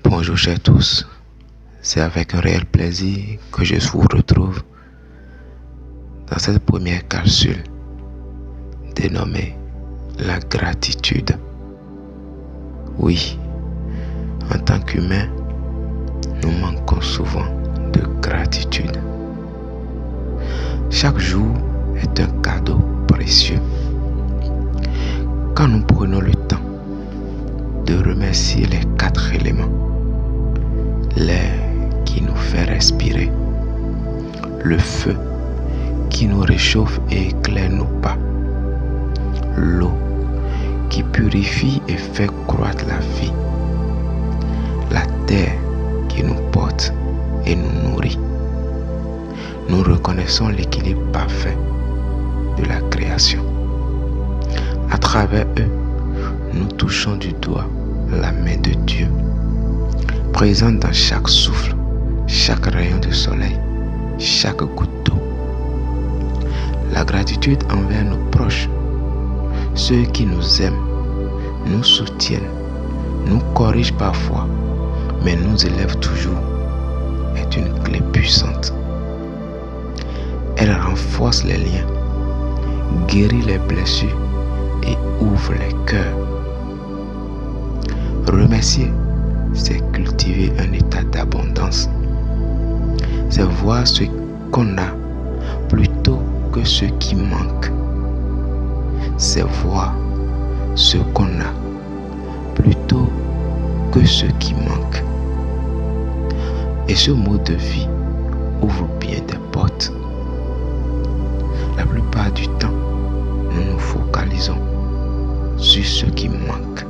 Bonjour chers tous, c'est avec un réel plaisir que je vous retrouve dans cette première capsule dénommée la gratitude. Oui, en tant qu'humains, nous manquons souvent de gratitude. Chaque jour est un cadeau précieux. Quand nous prenons le temps de remercier les 4 éléments, l'air qui nous fait respirer, le feu qui nous réchauffe et éclaire nos pas, l'eau qui purifie et fait croître la vie, la terre qui nous porte et nous nourrit. Nous reconnaissons l'équilibre parfait de la création. À travers eux, nous touchons du doigt la main de Dieu, présente dans chaque souffle, chaque rayon de soleil, chaque goutte d'eau. La gratitude envers nos proches, ceux qui nous aiment, nous soutiennent, nous corrigent parfois, mais nous élèvent toujours, est une clé puissante. Elle renforce les liens, guérit les blessures et ouvre les cœurs. Remercier, c'est cultiver un état d'abondance. C'est voir ce qu'on a plutôt que ce qui manque. C'est voir ce qu'on a plutôt que ce qui manque. Et ce mode de vie ouvre bien des portes. La plupart du temps, nous nous focalisons sur ce qui manque.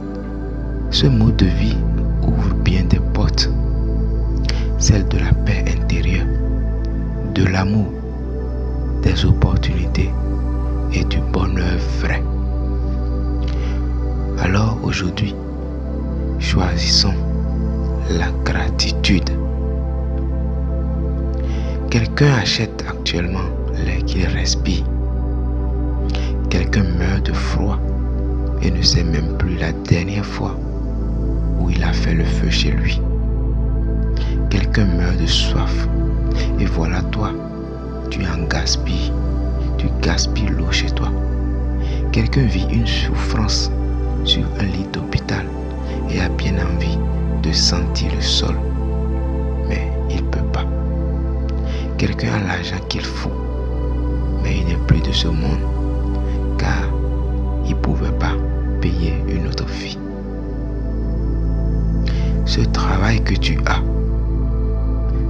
Ce mode de vie ouvre bien des portes, celle de la paix intérieure, de l'amour, des opportunités et du bonheur vrai. Alors aujourd'hui, choisissons la gratitude. Quelqu'un achète actuellement l'air qu'il respire. Quelqu'un meurt de froid et ne sait même plus la dernière fois où il a fait le feu chez lui. Quelqu'un meurt de soif et voilà toi, tu en gaspilles, tu gaspilles l'eau chez toi. Quelqu'un vit une souffrance sur un lit d'hôpital et a bien envie de sentir le sol, mais il ne peut pas. Quelqu'un a l'argent qu'il faut, mais il n'est plus de ce monde, car il ne pouvait pas payer une autre vie. Ce travail que tu as,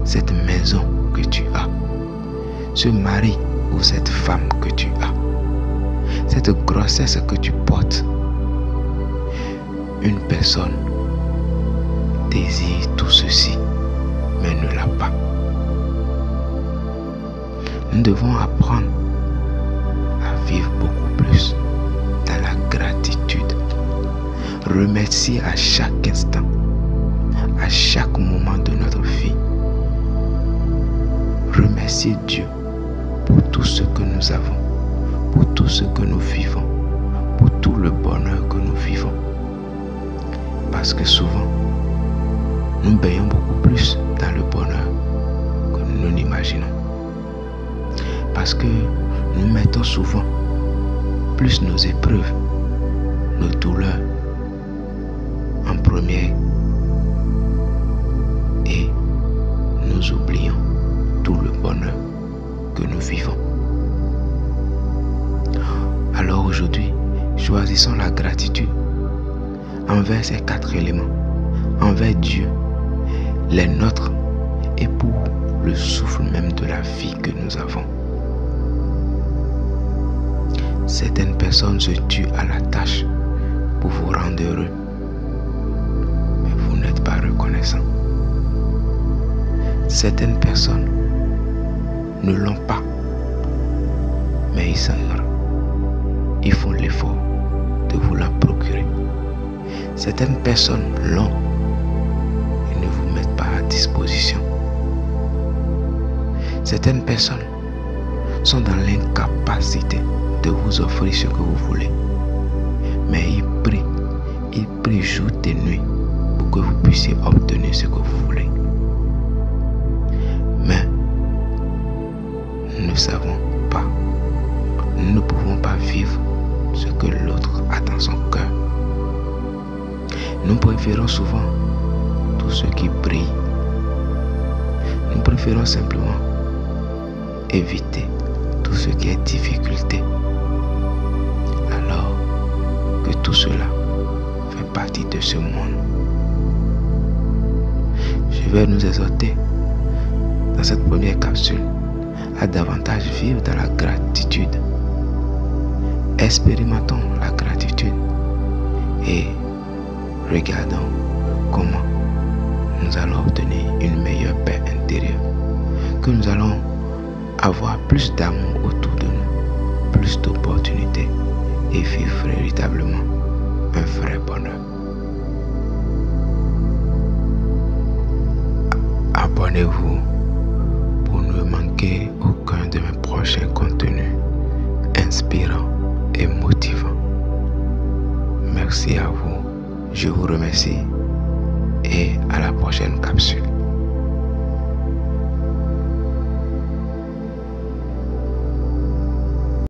cette maison que tu as, ce mari ou cette femme que tu as, cette grossesse que tu portes, une personne désire tout ceci, mais ne l'a pas. Nous devons apprendre à vivre beaucoup plus dans la gratitude. Remercier à chaque instant, à chaque moment de notre vie. Remercier Dieu pour tout ce que nous avons, pour tout ce que nous vivons, pour tout le bonheur que nous vivons. Parce que souvent, nous baignons beaucoup plus dans le bonheur que nous n'imaginons. Parce que nous mettons souvent plus nos épreuves, nos douleurs en premier et nous oublions tout le bonheur que nous vivons. Alors aujourd'hui, choisissons la gratitude envers ces 4 éléments, envers Dieu, les nôtres et pour le souffle même de la vie que nous avons. Certaines personnes se tuent à la tâche pour vous rendre heureux, mais vous n'êtes pas reconnaissant. Certaines personnes ne l'ont pas, mais ils s'ignorent. Ils font l'effort de vous la procurer. Certaines personnes l'ont et ne vous mettent pas à disposition. Certaines personnes sont dans l'incapacité de vous offrir ce que vous voulez, mais ils prient jour et nuit pour que vous puissiez obtenir ce que vous voulez. Mais nous ne savons pas, nous ne pouvons pas vivre ce que l'autre a dans son cœur. Nous préférons souvent tout ce qui brille. Nous préférons simplement éviter tout ce qui est difficulté, alors que tout cela fait partie de ce monde. Je vais nous exhorter dans cette première capsule à davantage vivre dans la gratitude. Expérimentons la gratitude et regardons comment nous allons obtenir une meilleure paix intérieure, que nous allons avoir plus d'amour autour de nous, plus d'opportunités et vivre véritablement un vrai bonheur. Abonnez-vous pour ne manquer aucun de mes prochains contenus inspirants et motivants. Merci à vous, je vous remercie et à la prochaine capsule.